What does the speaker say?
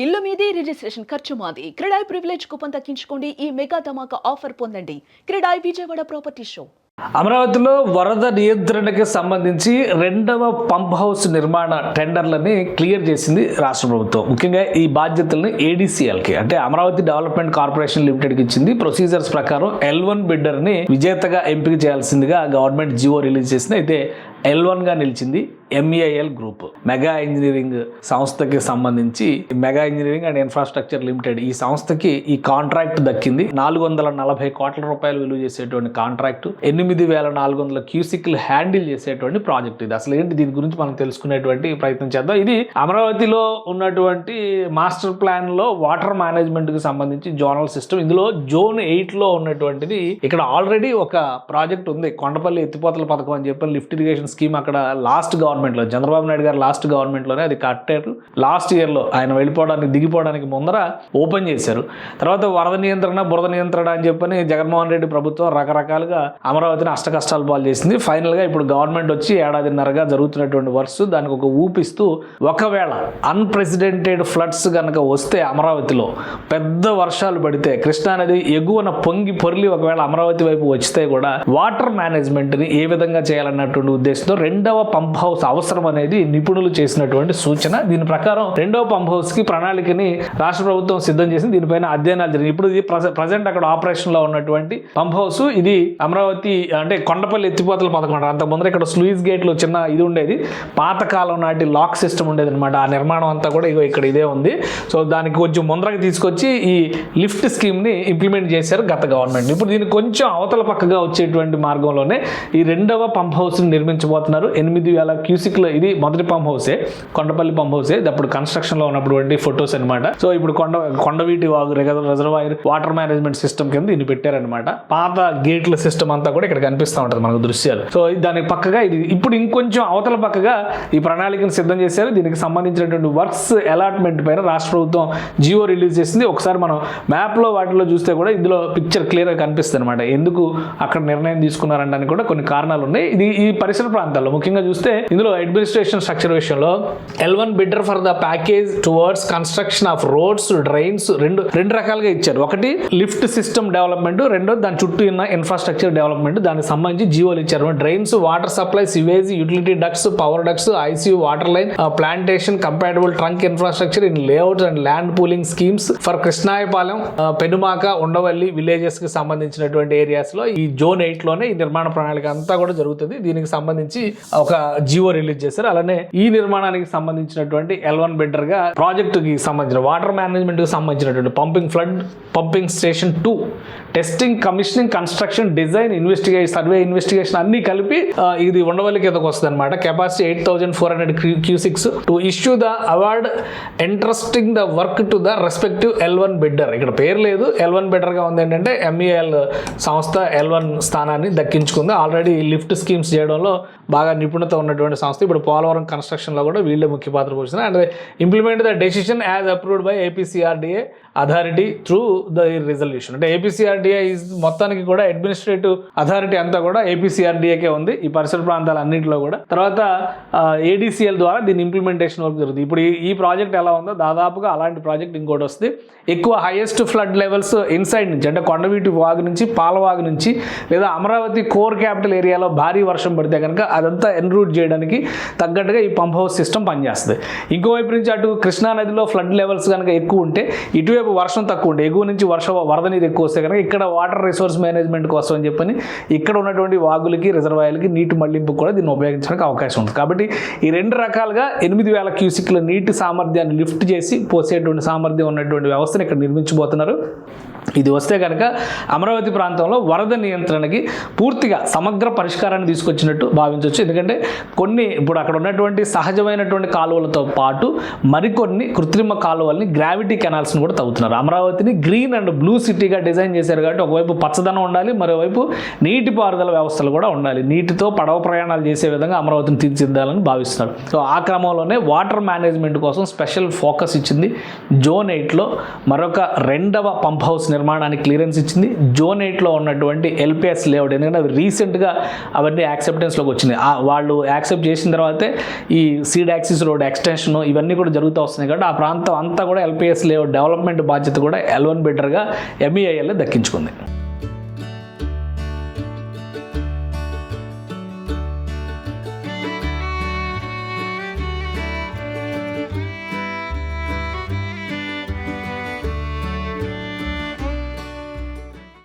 ఇల్లు మీది రిజిస్ట్రేషన్ ఖర్చు మాది. క్రెడాయ్ ప్రివిలేజ్ కూపన్ దక్కించుకోండి. ఈ మెగా ధమాకా ఆఫర్ పొందండి. CREDAI Vijayawada property show. అమరావతిలో వరద నియంత్రణకి సంబంధించి రెండవ పంప్ హౌస్ నిర్మాణ టెండర్లని క్లియర్ చేసింది రాష్ట్ర ప్రభుత్వం. ముఖ్యంగా ఈ బాధ్యతలను ఏడీసీఎల్కి అంటే అమరావతి డెవలప్మెంట్ కార్పొరేషన్ లిమిటెడ్కి ఇచ్చింది. ప్రొసీజర్స్ ప్రకారం L1 బిడ్డర్ని విజేతగా ఎంపిక చేయాల్సిందిగా గవర్నమెంట్ జియో రిలీజ్ చేసింది. అయితే L1గా నిలిచింది MEIL గ్రూప్. మెగా ఇంజనీరింగ్ సంస్థకి సంబంధించి mega engineering and infrastructure limited ఈ సంస్థకి ఈ కాంట్రాక్ట్ దక్కింది. 440 కోట్ల రూపాయలు విలువ చేసేటువంటి కాంట్రాక్ట్, 8,400 క్యూసిక్లు హ్యాండిల్ చేసేటువంటి ప్రాజెక్ట్ ఇది. అసలు ఏంటి దీని గురించి మనం తెలుసుకునేటువంటి ప్రయత్నం చేద్దాం. ఇది అమరావతిలో ఉన్నటువంటి మాస్టర్ ప్లాన్ లో వాటర్ మేనేజ్మెంట్ కి సంబంధించి జోనల్ సిస్టమ్. ఇందులో జోన్ 8 లో ఉన్నటువంటిది ఇక్కడ ఆల్రెడీ ఒక ప్రాజెక్ట్ ఉంది. కొండపల్లి ఎత్తిపోతల పథకం అని చెప్పి లిఫ్ట్ ఇరిగేషన్ స్కీమ్ అక్కడ లాస్ట్ గవర్నమెంట్లో చంద్రబాబు నాయుడు గారు లాస్ట్ గవర్నమెంట్లోనే అది కట్టారు. లాస్ట్ ఇయర్లో ఆయన దిగిపోవడానికి ముందర ఓపెన్ చేశారు. తర్వాత వరద నియంత్రణ, బురద నియంత్రణ అని చెప్పని జగన్మోహన్ రెడ్డి ప్రభుత్వం రకరకాలుగా అమరావతిని అష్టకష్టాలు పాలు చేసింది. ఫైనల్గా ఇప్పుడు గవర్నమెంట్ వచ్చి ఏడాదిన్నరగా జరుగుతున్నటువంటి వర్క్స్ దానికి ఒక ఊపిస్తూ, ఒకవేళ అన్ప్రెసిడెంటెడ్ ఫ్లడ్స్ కనుక వస్తే అమరావతిలో పెద్ద వర్షాలు పడితే కృష్ణానది ఎగువన పొంగి పొర్లి ఒకవేళ అమరావతి వైపు వచ్చితే కూడా వాటర్ మేనేజ్మెంట్ని ఏ విధంగా చేయాలన్నటువంటి ఉద్దేశంతో రెండవ పంప్ హౌస్ అవసరం అనేది నిపుణులు చేసినటువంటి సూచన. దీని ప్రకారం రెండవ పంప్ హౌస్ కి ప్రణాళికని రాష్ట్ర ప్రభుత్వం సిద్ధం చేసింది. దీనిపైన అధ్యయనాలు జరిగింది. ఇప్పుడు ఇది ప్రజెంట్ అక్కడ ఆపరేషన్ లో ఉన్నటువంటి పంప్ హౌస్. ఇది అమరావతి అంటే కొండపల్లి ఎత్తిపోతల పథకం అంటారు. అంత ముందర ఇక్కడ స్లూయిస్ గేట్లు చిన్న ఇది ఉండేది, పాతకాలం నాటి లాక్ సిస్టమ్ ఉండేది అనమాట. ఆ నిర్మాణం అంతా కూడా ఇక్కడ ఇదే ఉంది. సో దానికి కొంచెం ముందరకు తీసుకొచ్చి ఈ లిఫ్ట్ స్కీమ్ ని ఇంప్లిమెంట్ చేశారు గత గవర్నమెంట్. ఇప్పుడు దీనికి కొంచెం అవతల పక్కగా వచ్చేటువంటి మార్గంలోనే ఈ రెండవ పంప్ హౌస్ ని నిర్మించబోతున్నారు. 8,000 క్యూసిక్లు. ఇది మొదటి పంప్ హౌసే, కొండపల్లి పంప్ హౌసే. అప్పుడు కన్స్ట్రక్షన్ లో ఉన్నటువంటి ఫొటోస్ అనమాట. సో ఇప్పుడు Kondaveeti Vagu reservoir water management system కింద దీన్ని పెట్టారనమాట. పాత గేట్ల సిస్టమ్ అంతా కూడా ఇక్కడ కనిపిస్తూ ఉంటుంది మనకు దృశ్యాలు. సో దానికి పక్కగా ఇది ఇప్పుడు ఇంకొంచెం అవతల పక్కగా ఈ ప్రణాళికను సిద్ధం చేశారు. దీనికి సంబంధించినటువంటి వర్క్స్ అలాట్మెంట్ పైన రాష్ట్ర ప్రభుత్వం జియో రిలీజ్ చేసింది. ఒకసారి మనం మ్యాప్ లో వాటిలో చూస్తే కూడా ఇందులో పిక్చర్ క్లియర్ గా కనిపిస్తుంది అనమాట. ఎందుకు అక్కడ నిర్ణయం తీసుకున్నారంటానికి కూడా కొన్ని కారణాలు ఉన్నాయి. ఇది ఈ పరిసర ప్రాంతాల్లో ముఖ్యంగా చూస్తే ఇందులో అడ్మినిస్ట్రేషన్ స్ట్రక్చర్ విషయంలో L1 bidder for the package towards construction of roads, drains రెండు రకాలుగా ఇచ్చారు. ఒకటి లిఫ్ట్ సిస్టమ్ డెవలప్మెంట్, రెండోది దాని చుట్టూ ఉన్న ఇన్ఫ్రాస్ట్రక్చర్ డెవలప్మెంట్. దానికి సంబంధించి జియోలు ఇచ్చారు. Drains, water supply, sewage, utility ducts, power ducts, ICU, water line, plantation, compatible trunk infrastructure in layouts and land pooling schemes for Krishnayapalem, Penumaka, Undavalli villages కి సంబంధించినటువంటి ఏరియాస్ లో ఈ జోన్ 8 లోనే ఈ నిర్మాణ ప్రణాళిక అంతా కూడా జరుగుతుంది. దీనికి సంబంధించి ఒక జియో రిలీజ్ చేశారు. అలానే ఈ నిర్మాణానికి సంబంధించినటువంటి L1 బిడ్డర్ గా ప్రాజెక్టు కి సంబంధించిన వాటర్ మేనేజ్మెంట్ కి సంబంధించినటువంటి pumping station 2 testing, commissioning, construction, design, investigation, survey, investigation అన్ని కలిపి ఇది ఉండవల్లి కిందకు వస్తుంది అనమాట. Capacity 8,400 cusecs to issue the award interesting the work to the respective L1 bidder. ఇక్కడ పేరు లేదు, L1 బిడ్డర్ గా ఉంది. ఏంటంటే MEIL సంస్థ L1 స్థానాన్ని దక్కించుకుంది. ఆల్రెడీ లిఫ్ట్ స్కీమ్స్ చేయడంలో బాగా నిపుణత ఉన్నటువంటి సంస్థ. ఇప్పుడు పోలవరం కన్స్ట్రక్షన్ లో కూడా వీళ్ళే ముఖ్య పాత్ర పోషిస్తున్నారు. And implement the decision as approved by APCRDA authority through the resolution. అంటే APCRDA మొత్తానికి కూడా అడ్మినిస్ట్రేటివ్ అథారిటీ అంతా కూడా APCRDAకే ఉంది ఈ పరిసర ప్రాంతాల అన్నింటిలో కూడా. తర్వాత ADCL ద్వారా దీని ఇంప్లిమెంటేషన్ వర్క్ జరుగుతుంది. ఇప్పుడు ఈ ప్రాజెక్ట్ ఎలా ఉందో దాదాపుగా అలాంటి ప్రాజెక్ట్ ఇంకోటి వస్తుంది. ఎక్కువ హైయెస్ట్ ఫ్లడ్ లెవెల్స్ ఇన్సైడ్ నుంచి అంటే కొండవీటి వాగు నుంచి, పాలవాగు నుంచి, లేదా అమరావతి కోర్ క్యాపిటల్ ఏరియాలో భారీ వర్షం పడితే కనుక అదంతా ఎన్రూట్ చేయడానికి తగ్గట్టుగా ఈ పంప్ హౌస్ సిస్టమ్ పనిచేస్తుంది. ఇంకోవైపు నుంచి అటు కృష్ణానదిలో ఫ్లడ్ లెవెల్స్ కనుక ఎక్కువ ఉంటే, ఇటువైపు వర్షం తక్కువ ఉంటే, ఎగువ నుంచి వరద నీరు ఎక్కువ వస్తే కనుక ఇక్కడ వాటర్ రిసోర్స్ మేనేజ్మెంట్ కోసం అని చెప్పని ఇక్కడ ఉన్నటువంటి వాగులకి, రిజర్వాయర్లకి నీటి మళ్లింపు కూడా దీన్ని ఉపయోగించడానికి అవకాశం ఉంది. కాబట్టి ఈ రెండు రకాలుగా 8,000 క్యూసిక్ల నీటి సామర్థ్యాన్ని లిఫ్ట్ చేసి పోసేటువంటి సామర్థ్యం ఉన్నటువంటి వ్యవస్థను ఇక్కడ నిర్మించబోతున్నారు. ఇది వస్తే కనుక అమరావతి ప్రాంతంలో వరద నియంత్రణకి పూర్తిగా సమగ్ర పరిష్కారాన్ని తీసుకొచ్చినట్టు భావించవచ్చు. ఎందుకంటే ఇప్పుడు అక్కడ ఉన్నటువంటి సహజమైనటువంటి కాలువలతో పాటు మరికొన్ని కృత్రిమ కాలువల్ని, గ్రావిటీ కెనాల్స్ని కూడా తవ్వుతున్నారు. అమరావతిని గ్రీన్ అండ్ బ్లూ సిటీగా డిజైన్ చేశారు. కాబట్టి ఒకవైపు పచ్చదనం ఉండాలి, మరోవైపు నీటిపారుదల వ్యవస్థలు కూడా ఉండాలి. నీటితో పడవ ప్రయాణాలు చేసే విధంగా అమరావతిని తీర్చిదిద్దాలని భావిస్తున్నారు. సో ఆ క్రమంలోనే వాటర్ మేనేజ్మెంట్ కోసం స్పెషల్ ఫోకస్ ఇచ్చింది. జోన్ 8లో మరొక రెండవ పంప్ హౌస్ నిర్మాణం నిర్మాణానికి క్లియరెన్స్ ఇచ్చింది. జోన్ 8లో ఉన్నటువంటి ఎల్పిఎస్ లేఅవుట్, ఎందుకంటే అవి రీసెంట్గా అవన్నీ యాక్సెప్టెన్స్లోకి వచ్చింది. వాళ్ళు యాక్సెప్ట్ చేసిన తర్వాతే ఈ సీడ్ యాక్సిస్ రోడ్ ఎక్స్టెన్షన్ ఇవన్నీ కూడా జరుగుతూ వస్తున్నాయి. కాబట్టి ఆ ప్రాంతం అంతా కూడా ఎల్పిఎస్ లేఅవుట్ డెవలప్మెంట్ బాధ్యత కూడా L1 బిడ్డర్గా MEIL దక్కించుకుంది.